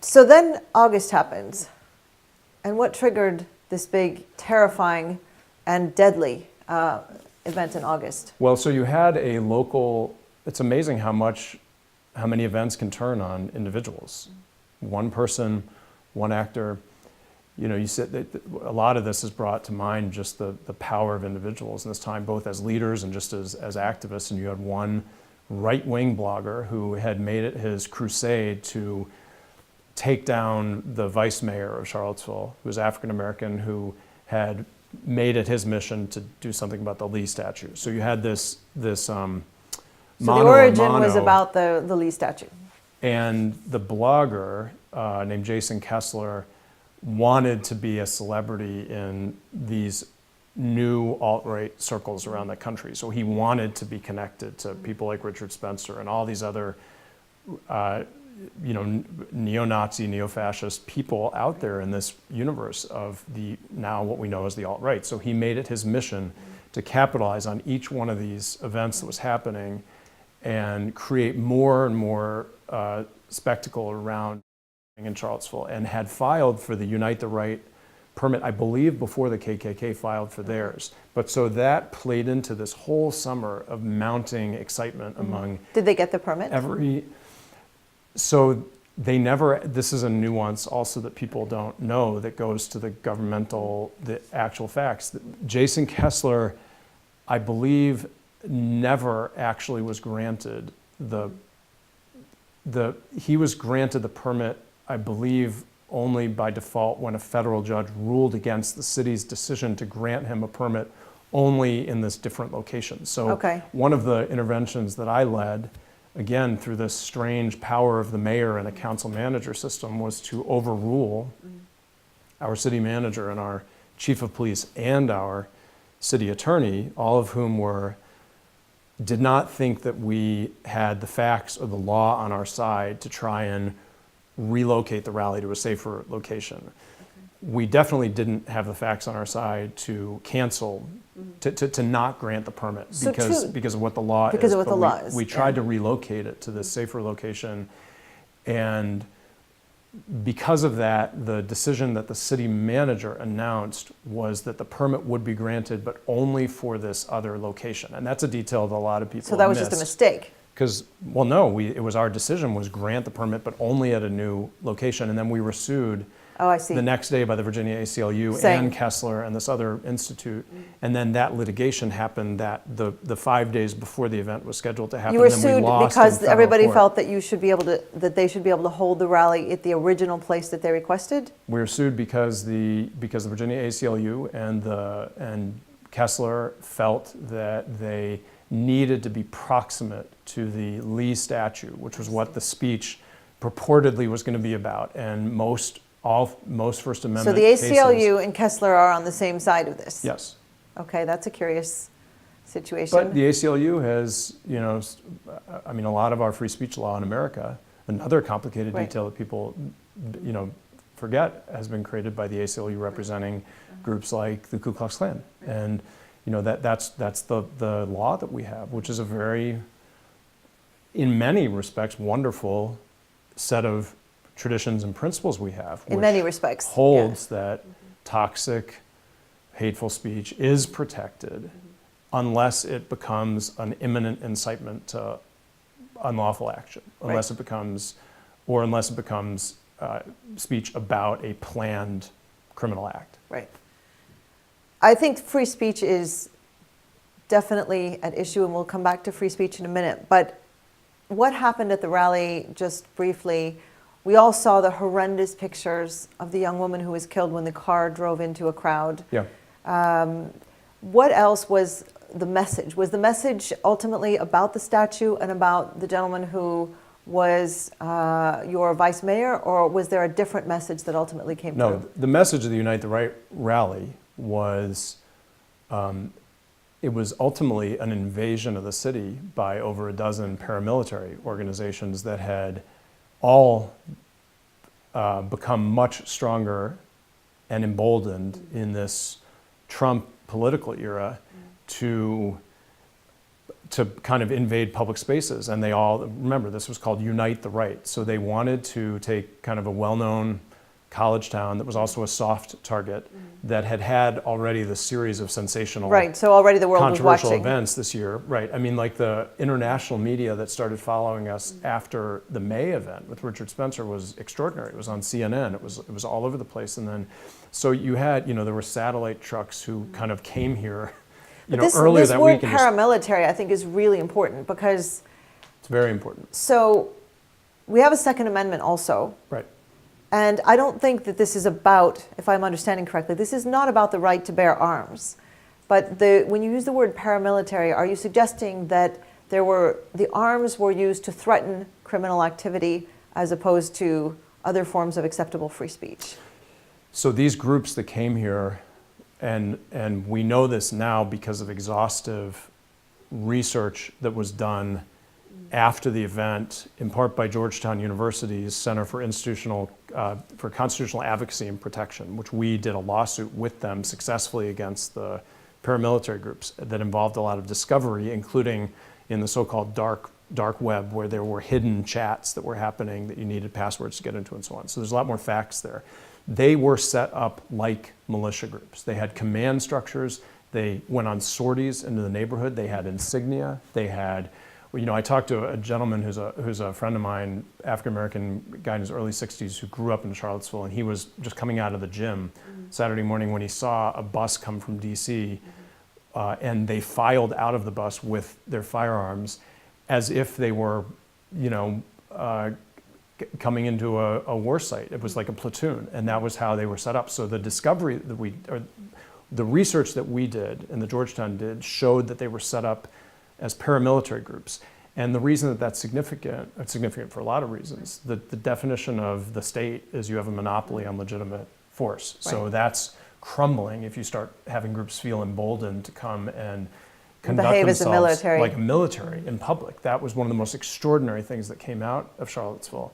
So then August happens. And what triggered this big, terrifying, and deadly event in August? Well, so you had a local, it's amazing how many events can turn on individuals. One person, one actor. You know, you said that a lot of this has brought to mind just the power of individuals in this time, both as leaders and just as activists. And you had one right-wing blogger who had made it his crusade to take down the vice mayor of Charlottesville, who was African-American, who had made it his mission to do something about the Lee statue. So you had this So the origin was about the Lee statue. And the blogger named Jason Kessler wanted to be a celebrity in these new alt-right circles around the country. So he wanted to be connected to people like Richard Spencer and all these other neo-Nazi, neo-fascist people out there in this universe of the now what we know as the alt-right. So he made it his mission to capitalize on each one of these events that was happening and create more and more spectacle around in Charlottesville, and had filed for the Unite the Right permit, I believe, before the KKK filed for theirs. But so that played into this whole summer of mounting excitement among... Did they get the permit? So they never, this is a nuance also that people don't know that goes to the actual facts. Jason Kessler, I believe, never actually was granted he was granted the permit, I believe, only by default when a federal judge ruled against the city's decision to grant him a permit only in this different location. So one of the interventions that I led, again, through this strange power of the mayor and a council manager system, was to overrule our city manager and our chief of police and our city attorney, all of whom did not think that we had the facts or the law on our side to try and relocate the rally to a safer location. We definitely didn't have the facts on our side to cancel, to not grant the permit because of what the law is. Because of what the law is. We tried to relocate it to this safer location, and because of that, the decision that the city manager announced was that the permit would be granted, but only for this other location. And that's a detail that a lot of people So that was just a mistake. Because, well, no, it was our decision was grant the permit, but only at a new location. And then we were sued the next day by the Virginia ACLU and Kessler and this other institute. And then that litigation happened the 5 days before the event was scheduled to happen. You were and then sued we lost because in everybody court. felt that they should be able to hold the rally at the original place that they requested? We were sued because the Virginia ACLU and Kessler felt that they needed to be proximate to the Lee statue, which was what the speech purportedly was going to be about. And most First Amendment So the ACLU and Kessler are on the same side of this? Yes. Okay, that's a curious situation. But the ACLU has, a lot of our free speech law in America, another complicated detail that people, forget, has been created by the ACLU representing groups like the Ku Klux Klan. And that's the law that we have, which is a very, in many respects, wonderful set of traditions and principles we have. In many respects. Holds that toxic, hateful speech is protected unless it becomes an imminent incitement to unlawful action, unless it becomes speech about a planned criminal act. Right. I think free speech is definitely at issue, and we'll come back to free speech in a minute. But what happened at the rally, just briefly, we all saw the horrendous pictures of the young woman who was killed when the car drove into a crowd. Yeah. What else was the message? Was the message ultimately about the statue and about the gentleman who was your vice mayor, or was there a different message that ultimately came through? No, the message of the Unite the Right rally was, it was ultimately an invasion of the city by over a dozen paramilitary organizations that had all become much stronger and emboldened in this Trump political era to to kind of invade public spaces. And they all, remember, this was called Unite the Right. So they wanted to take kind of a well-known college town that was also a soft target that had already the series of sensational, right, so already the world was controversial watching. events this year. Right, I mean, like the international media that started following us after the May event with Richard Spencer was extraordinary. It was on CNN, it was all over the place. And then, so you had, there were satellite trucks who kind of came here, earlier this that word week. And paramilitary, I think, is really important because it's very important. so we have a Second Amendment also. Right. And I don't think that this is about, if I'm understanding correctly, this is not about the right to bear arms. But when you use the word paramilitary, are you suggesting that the arms were used to threaten criminal activity as opposed to other forms of acceptable free speech? So these groups that came here, and we know this now because of exhaustive research that was done after the event, in part by Georgetown University's Center for Constitutional Advocacy and Protection, which we did a lawsuit with them successfully against the paramilitary groups that involved a lot of discovery, including in the so-called dark web, where there were hidden chats that were happening that you needed passwords to get into and so on. So there's a lot more facts there. They were set up like militia groups. They had command structures. They went on sorties into the neighborhood. They had insignia. They had, I talked to a gentleman who's a friend of mine, African-American guy in his early 60s who grew up in Charlottesville, and he was just coming out of the gym Saturday morning when he saw a bus come from DC, and they filed out of the bus with their firearms as if they were, coming into a war site. It was like a platoon, and that was how they were set up. So the discovery that the research that we did and the Georgetown did showed that they were set up as paramilitary groups. And the reason that that's significant, it's significant for a lot of reasons. The definition of the state is you have a monopoly on legitimate force. Right. So that's crumbling if you start having groups feel emboldened to come and conduct themselves like a military in public. That was one of the most extraordinary things that came out of Charlottesville.